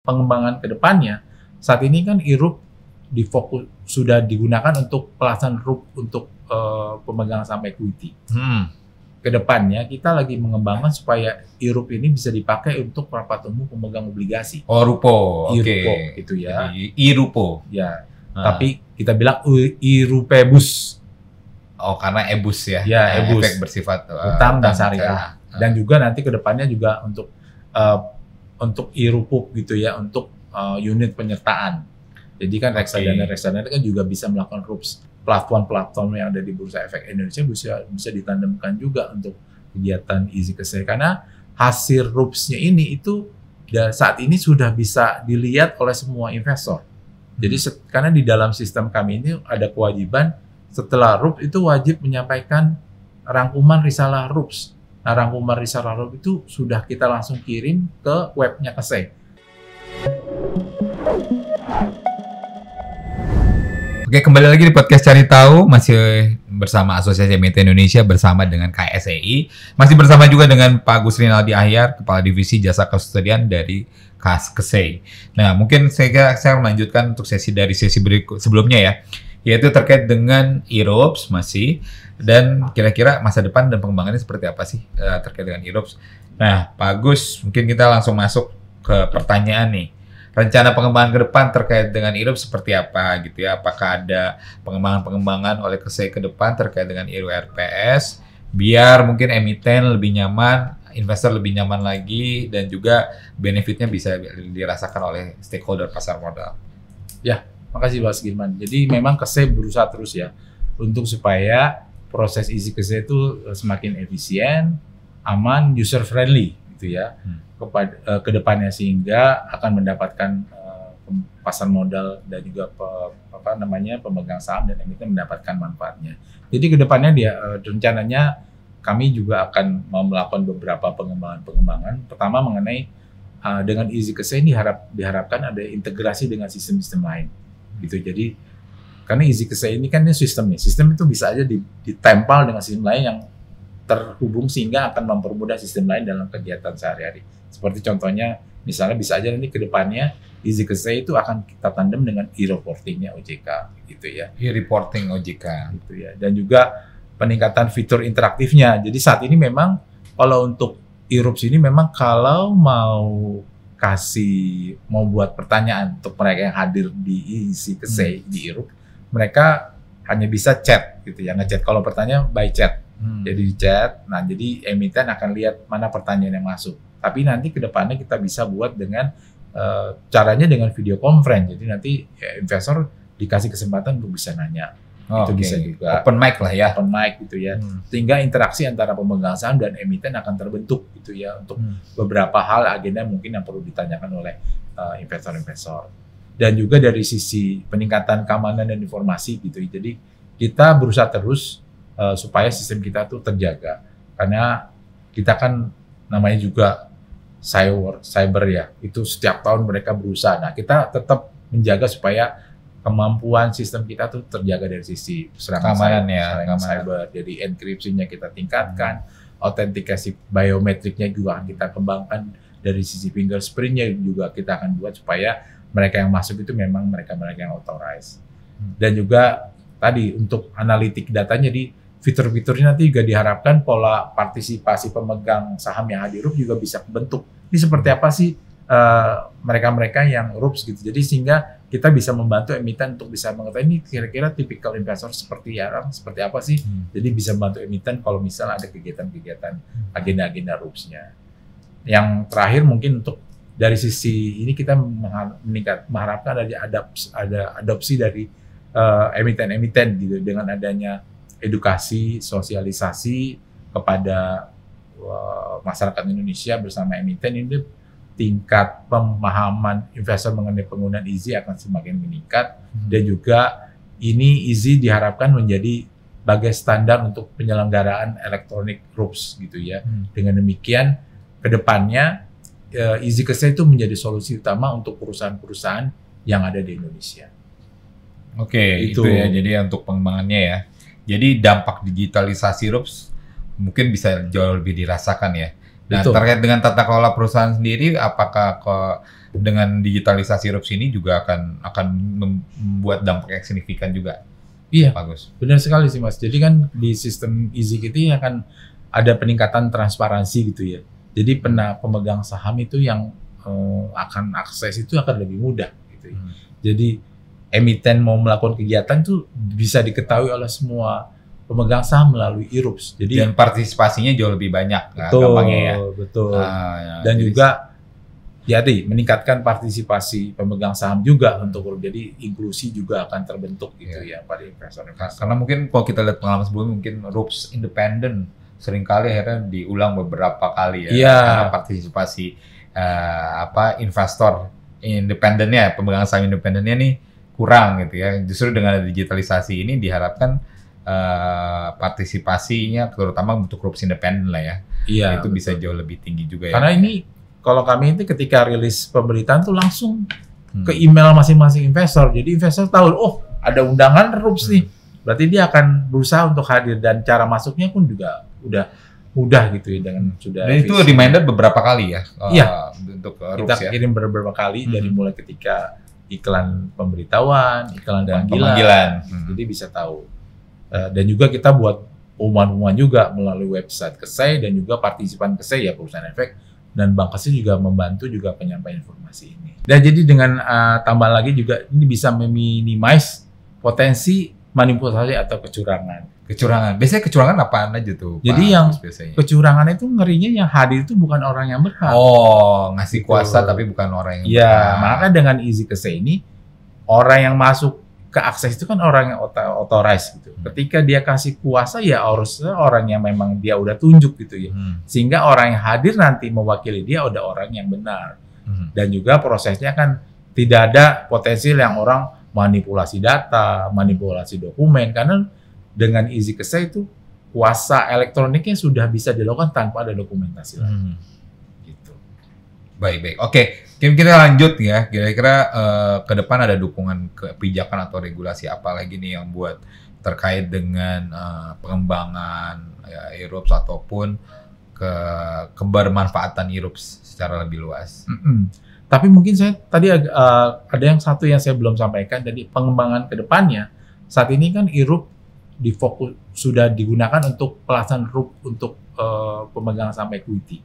pengembangan ke depannya, saat ini kan IRUP sudah digunakan untuk pelaksanaan RUP untuk pemegang saham equity. Kedepannya kita lagi mengembangkan supaya IRUP ini bisa dipakai untuk rapat umum pemegang obligasi. Oh, RUPO. IRUPO gitu ya. Jadi, IRUPO. Ya. Tapi kita bilang IRUPEBUS. Oh, karena EBUS ya. Ya, EBUS. Efek bersifat utang dan syariah. Dan juga nanti kedepannya juga untuk IRUPUP gitu ya, untuk unit penyertaan. Jadi kan reksadana kan juga bisa melakukan RUPS. Platform-platform yang ada di Bursa Efek Indonesia bisa ditandemkan juga untuk kegiatan Easy Keseh, karena hasil RUPS-nya ini itu saat ini sudah bisa dilihat oleh semua investor. Jadi karena di dalam sistem kami ini ada kewajiban setelah RUPS itu wajib menyampaikan rangkuman risalah RUPS. Nah, rangkuman risalah RUPS itu sudah kita langsung kirim ke webnya Keseh. Oke, kembali lagi di podcast Cari Tahu, masih bersama Asosiasi Emiten Indonesia bersama dengan KSEI. Masih bersama juga dengan Pak Gus Rinaldi Ahyar, Kepala Divisi Jasa Kustodian dari Keseh. Nah, mungkin saya melanjutkan untuk sesi sebelumnya ya, yaitu terkait dengan IRUPS masih, dan kira-kira masa depan dan pengembangannya seperti apa sih terkait dengan IRUPS. Nah, Pak Gus, mungkin kita langsung masuk ke pertanyaan nih. Rencana pengembangan ke depan terkait dengan IRUPS seperti apa gitu ya? Apakah ada pengembangan oleh Keseh ke depan terkait dengan IRU-RPS biar mungkin emiten lebih nyaman, investor lebih nyaman lagi, dan juga benefitnya bisa dirasakan oleh stakeholder pasar modal? Ya, makasih Pak Sugirman. Jadi memang Keseh berusaha terus ya untuk supaya proses Easy Keseh itu semakin efisien, aman, user friendly gitu ya. Ke depannya, sehingga akan mendapatkan pasar modal dan juga pemegang saham dan emiten mendapatkan manfaatnya. Jadi ke depannya rencananya kami juga akan melakukan beberapa pengembangan. Pertama mengenai dengan Easy Keseh ini diharapkan ada integrasi dengan sistem-sistem lain. Gitu. Jadi karena Easy Keseh ini kan sistem itu bisa aja ditempel dengan sistem lain yang terhubung sehingga akan mempermudah sistem lain dalam kegiatan sehari-hari. Seperti contohnya, misalnya bisa aja nanti ke depannya Easy Keseh itu akan kita tandem dengan e-reportingnya OJK, gitu ya. E-reporting OJK, gitu ya. Dan juga peningkatan fitur interaktifnya. Jadi saat ini memang kalau untuk IRUPS ini memang kalau mau buat pertanyaan untuk mereka yang hadir di Easy Keseh di IRUPS, mereka hanya bisa chat, gitu ya. Ngechat kalau pertanyaan by chat. Jadi di chat, nah jadi emiten akan lihat mana pertanyaan yang masuk. Tapi nanti ke depannya kita bisa buat dengan caranya dengan video conference. Jadi nanti investor dikasih kesempatan untuk bisa nanya. Itu bisa juga. Open mic lah ya. Open mic gitu ya. Sehingga interaksi antara pemegang saham dan emiten akan terbentuk gitu ya. Untuk beberapa hal agenda mungkin yang perlu ditanyakan oleh investor-investor. Dan juga dari sisi peningkatan keamanan dan informasi gitu. Jadi kita berusaha terus supaya sistem kita tuh terjaga, karena kita kan namanya juga cyber ya, itu setiap tahun mereka berusaha. Nah, kita tetap menjaga supaya kemampuan sistem kita tuh terjaga dari sisi serangan cyber. Jadi enkripsinya kita tingkatkan, autentikasi biometriknya juga kita kembangkan, dari sisi fingerprintnya juga kita akan buat supaya mereka yang masuk itu memang mereka yang authorized. Dan juga tadi untuk analitik datanya di fitur-fiturnya nanti juga diharapkan pola partisipasi pemegang saham yang hadir RUPS juga bisa bentuk. Ini seperti apa sih mereka-mereka yang RUPS gitu. Jadi sehingga kita bisa membantu emiten untuk bisa mengetahui ini kira-kira tipikal investor seperti apa sih. Jadi bisa membantu emiten kalau misalnya ada kegiatan-kegiatan agenda-agenda RUPS-nya. Yang terakhir mungkin untuk dari sisi ini kita mengharapkan ada adopsi dari emiten-emiten gitu, dengan adanya edukasi, sosialisasi kepada masyarakat Indonesia bersama emiten, ini tingkat pemahaman investor mengenai penggunaan Easy akan semakin meningkat. Dan juga ini Easy diharapkan menjadi sebagai standar untuk penyelenggaraan elektronik RUPS gitu ya. Dengan demikian kedepannya Easy Keseh itu menjadi solusi utama untuk perusahaan-perusahaan yang ada di Indonesia. Oke, itu ya. Jadi untuk pengembangannya ya. Jadi dampak digitalisasi RUPS mungkin bisa jauh lebih dirasakan ya. Nah, terkait dengan tata kelola perusahaan sendiri, apakah dengan digitalisasi RUPS ini juga akan membuat dampak yang signifikan juga. Iya, Bagus. benar sekali sih Mas. Jadi kan di sistem EZIC itu akan ada peningkatan transparansi gitu ya. Jadi pemegang saham itu yang akan akses itu akan lebih mudah gitu ya. Jadi emiten mau melakukan kegiatan tuh bisa diketahui oleh semua pemegang saham melalui IRUPS. Jadi Dan partisipasinya jauh lebih banyak, betul, gampangnya ya. betul. Ya, Dan jadi- juga jadi meningkatkan partisipasi pemegang saham juga untuk jadi inklusi juga akan terbentuk gitu ya pada investor-investor. karena mungkin kalau kita lihat pengalaman sebelumnya mungkin RUPS independen seringkali akhirnya diulang beberapa kali ya. Iya. Karena partisipasi investor independennya, pemegang saham independennya nih kurang gitu ya. Justru dengan digitalisasi ini diharapkan partisipasinya terutama untuk RUPS independen lah ya. Iya, Itu bisa betul. jauh lebih tinggi juga ya. Karena ini kalau kami itu ketika rilis pemberitaan tuh langsung Hmm. ke email masing-masing investor. Jadi investor tahu, oh ada undangan RUPS nih. Berarti dia akan berusaha untuk hadir dan cara masuknya pun juga udah mudah gitu ya dengan sudah. Dan itu efisien. reminder beberapa kali ya. Iya. Untuk Kita RUPS ya. kirim beberapa kali dari mulai ketika iklan pemberitahuan, iklan Dan panggilan. pemanggilan. Jadi bisa tahu. Dan juga kita buat pengumuman-pengumuman juga melalui website KESEI dan juga partisipan KESEI ya perusahaan efek dan Bank KESEI juga membantu juga penyampaian informasi ini. Dan jadi dengan tambahan lagi juga ini bisa meminimize potensi manipulasi atau kecurangan. Kecurangan. Biasanya kecurangan apaan aja tuh? Jadi Pak yang Agus, biasanya. Kecurangan itu ngerinya yang hadir itu bukan orang yang berhak. Oh, ngasih kuasa Betul. tapi bukan orang yang Iya, berhak. maka dengan EZIC KESEI ini orang yang masuk ke akses itu kan orang yang authorized gitu. Ketika dia kasih kuasa ya harusnya orang yang memang dia udah tunjuk gitu ya. Sehingga orang yang hadir nanti mewakili dia udah orang yang benar. Dan juga prosesnya kan tidak ada potensi yang orang manipulasi data, manipulasi dokumen karena dengan EZIC KESEI itu kuasa elektroniknya sudah bisa dilakukan tanpa ada dokumentasi lagi. Gitu. Baik. Oke, kita lanjut ya. Kira-kira ke depan ada dukungan kebijakan atau regulasi apa lagi nih yang buat terkait dengan pengembangan ya, IRUPS ataupun kebermanfaatan IRUPS secara lebih luas. Tapi mungkin saya tadi ada yang satu yang saya belum sampaikan tadi pengembangan ke depannya. Saat ini kan IRUP difokus sudah digunakan untuk pelaksanaan RUP untuk pemegang saham equity.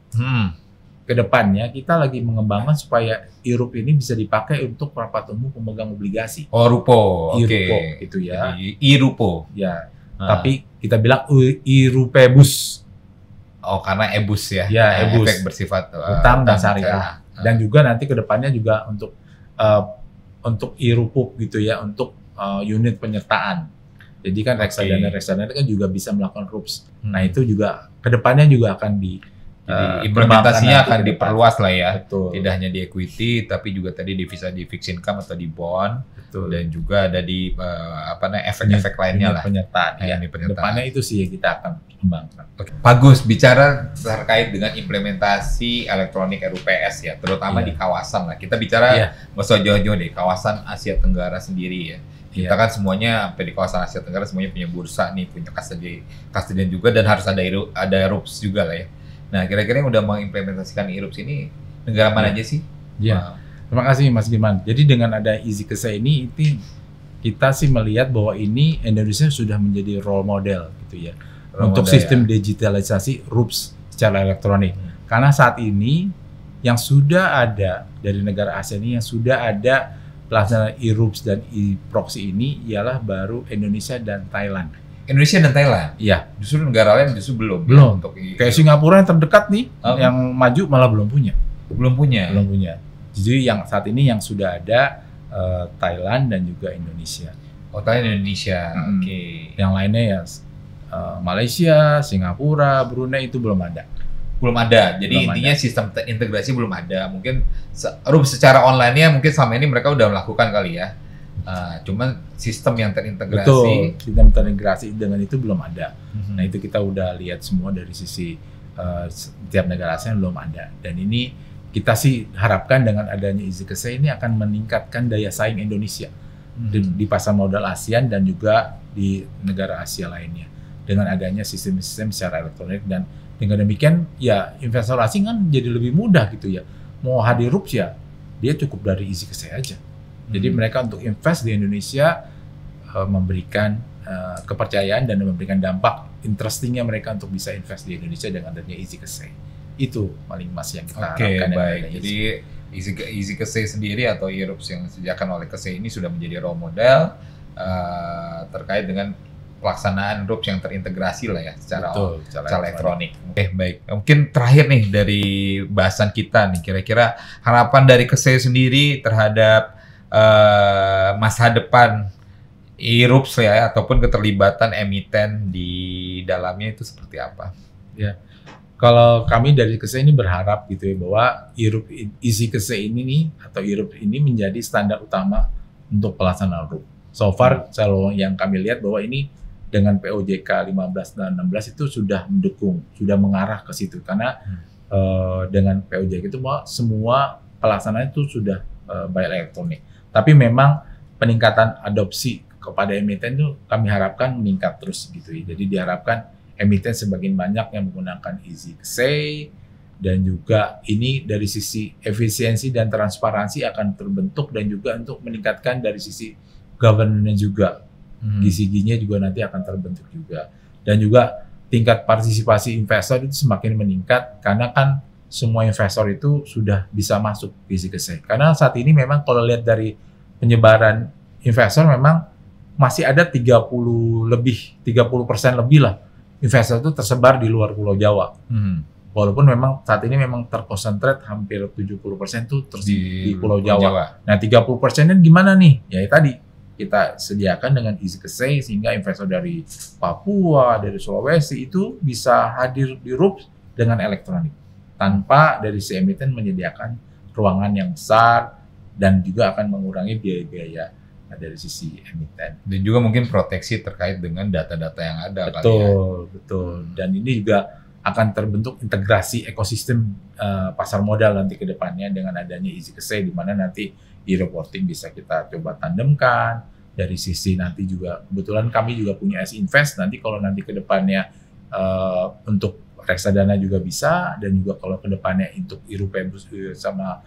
Kedepannya kita lagi mengembangkan supaya IRUP ini bisa dipakai untuk rapat umum pemegang obligasi. Oh, RUPO. Oke. IRUPO gitu ya. Jadi, IRUPO. Ya. Tapi kita bilang IRUPEBUS. Oh, karena EBUS ya. Ya, EBUS. Efek bersifat Utang dan syariah. Dan juga nanti kedepannya juga untuk IRUPUP gitu ya, untuk unit penyertaan. Jadi kan reksadana kan juga bisa melakukan RUPS. Nah itu juga kedepannya juga akan jadi implementasinya akan nanti diperluas lah ya. Betul. Tidak hanya di equity, tapi juga tadi bisa di fixed income atau di bond. Betul. Dan juga ada di efek-efek lainnya lah. Penyertaan. Ya. Unit penyertaan. Kedepannya itu sih yang kita akan kembangkan. Pak Gus, bicara terkait dengan implementasi elektronik RUPS ya, terutama di kawasan lah. Kita bicara nggak usah jauh-jauh deh, kawasan Asia Tenggara sendiri ya. Kita kan semuanya di kawasan Asia Tenggara semuanya punya bursa nih, punya custodian juga dan harus ada RUPS juga lah ya. Nah, kira-kira yang udah mengimplementasikan IRUPS ini negara mana aja sih? Iya. Terima kasih Mas Diman. Jadi dengan ada EZIC KESEI ini kita sih melihat bahwa ini Indonesia sudah menjadi role model gitu ya. Untuk sistem digitalisasi RUPS secara elektronik. Karena saat ini yang sudah ada dari negara ASEAN ini yang sudah ada pelaksanaan IRUPS dan e-proxy ini ialah baru Indonesia dan Thailand. Indonesia dan Thailand? Iya. Justru negara lain belum. Belum. Untuk kayak Singapura yang terdekat nih, yang maju malah belum punya. Belum punya. Jadi yang saat ini yang sudah ada Thailand dan juga Indonesia. Oh, Thailand Indonesia. Oke. Yang lainnya ya Malaysia, Singapura, Brunei itu belum ada. Belum ada. Jadi belum intinya ada. Sistem integrasi belum ada. Mungkin RUPS secara online-nya mungkin selama ini mereka udah melakukan kali ya. Cuman sistem yang terintegrasi. Betul, sistem terintegrasi dengan itu belum ada. Nah itu kita udah lihat semua dari sisi setiap negara ASEAN belum ada. Dan ini kita sih harapkan dengan adanya EZIC KESEI ini akan meningkatkan daya saing Indonesia di pasar modal ASEAN dan juga di negara Asia lainnya. Dengan adanya sistem-sistem secara elektronik dan dengan demikian ya investor asing kan jadi lebih mudah gitu ya. Mau hadir RUPS ya dia cukup dari easy ke saya aja. Jadi mereka untuk invest di Indonesia memberikan kepercayaan dan memberikan dampak interestingnya mereka untuk bisa invest di Indonesia dengan adanya easy ke saya. Itu paling mas yang kita harapkan. Baik. Jadi easy ke saya sendiri atau e-Rups yang disediakan oleh KSEI ini sudah menjadi role model terkait dengan pelaksanaan RUPS yang terintegrasi lah ya secara elektronik. Baik. Mungkin terakhir nih dari bahasan kita nih, kira-kira harapan dari KSEI sendiri terhadap masa depan e-RUPS ya, ataupun keterlibatan emiten di dalamnya itu seperti apa? Ya, kalau kami dari KSEI ini berharap gitu ya bahwa e-RUPS Easy KSEI ini nih atau e-RUPS ini menjadi standar utama untuk pelaksanaan RUPS. So far, kalau yang kami lihat bahwa ini dengan POJK 15 dan 16 itu sudah mendukung, sudah mengarah ke situ. Karena dengan POJK itu semua pelaksanaan itu sudah by elektronik. Tapi memang peningkatan adopsi kepada emiten itu kami harapkan meningkat terus gitu ya. Jadi diharapkan emiten semakin banyak yang menggunakan Easy KSEI, dan juga ini dari sisi efisiensi dan transparansi akan terbentuk, dan juga untuk meningkatkan dari sisi governance juga, GCG-nya juga nanti akan terbentuk juga, dan juga tingkat partisipasi investor itu semakin meningkat karena kan semua investor itu sudah bisa masuk Easy KSEI. Karena saat ini memang kalau lihat dari penyebaran investor memang masih ada 30% lebih lah investor itu tersebar di luar Pulau Jawa. Walaupun memang saat ini memang terkonsentrat hampir 70% itu di Pulau Jawa. Nah 30%-nya gimana nih? Ya tadi kita sediakan dengan Easy KSEI sehingga investor dari Papua, dari Sulawesi itu bisa hadir di RUPS dengan elektronik tanpa dari si emiten menyediakan ruangan yang besar dan juga akan mengurangi biaya-biaya dari sisi emiten. Dan juga mungkin proteksi terkait dengan data-data yang ada. Betul. Dan ini juga akan terbentuk integrasi ekosistem pasar modal nanti ke depannya dengan adanya Easy KSEI, di mana nanti e-reporting bisa kita coba tandemkan. Dari sisi nanti juga kebetulan kami juga punya S-Invest, nanti kalau nanti ke depannya untuk reksadana juga bisa, dan juga kalau ke depannya untuk e-Rupebus sama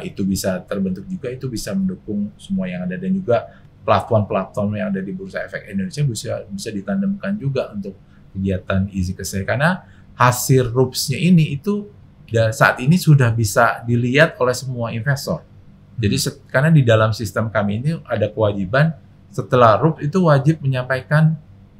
itu bisa terbentuk juga, itu bisa mendukung semua yang ada, dan juga platform-platform yang ada di Bursa Efek Indonesia bisa ditandemkan juga untuk kegiatan Easy KSEI, karena hasil RUPS-nya ini itu saat ini sudah bisa dilihat oleh semua investor. Jadi karena di dalam sistem kami ini ada kewajiban setelah RUPS itu wajib menyampaikan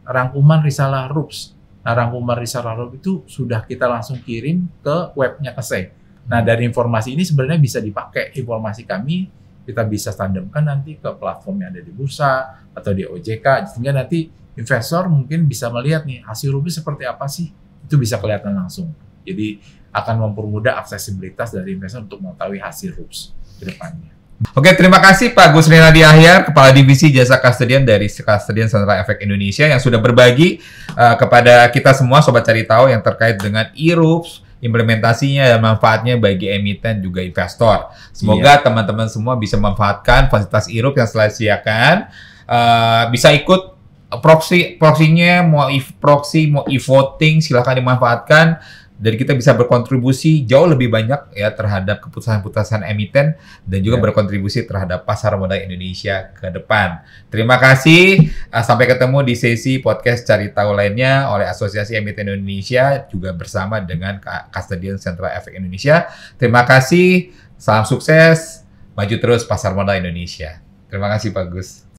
rangkuman risalah RUPS. Nah, rangkuman risalah RUPS itu sudah kita langsung kirim ke webnya KSEI. Nah, dari informasi ini sebenarnya bisa dipakai informasi kami, kita bisa tandemkan nanti ke platform yang ada di bursa atau di OJK, sehingga nanti investor mungkin bisa melihat nih hasil RUPS seperti apa sih, itu bisa kelihatan langsung. Jadi akan mempermudah aksesibilitas dari investor untuk mengetahui hasil RUPS ke depannya. Oke, terima kasih Pak Gus Rinaldi Ahyar, Kepala Divisi Jasa Kastedian dari Kastedian Sentra Efek Indonesia, yang sudah berbagi kepada kita semua Sobat Cari Tahu yang terkait dengan e-RUPS, implementasinya dan manfaatnya bagi emiten juga investor. Semoga teman-teman semua bisa memanfaatkan fasilitas e-RUPS yang telah disediakan, bisa ikut proksinya, mau proxy, mau e-voting, silahkan dimanfaatkan. Dan kita bisa berkontribusi jauh lebih banyak ya terhadap keputusan-keputusan emiten, dan juga berkontribusi terhadap pasar modal Indonesia ke depan. Terima kasih. Sampai ketemu di sesi podcast Cari Tahu lainnya oleh Asosiasi Emiten Indonesia, juga bersama dengan Kastedian Sentra Efek Indonesia. Terima kasih. Salam sukses. Maju terus pasar modal Indonesia. Terima kasih Pak Gus.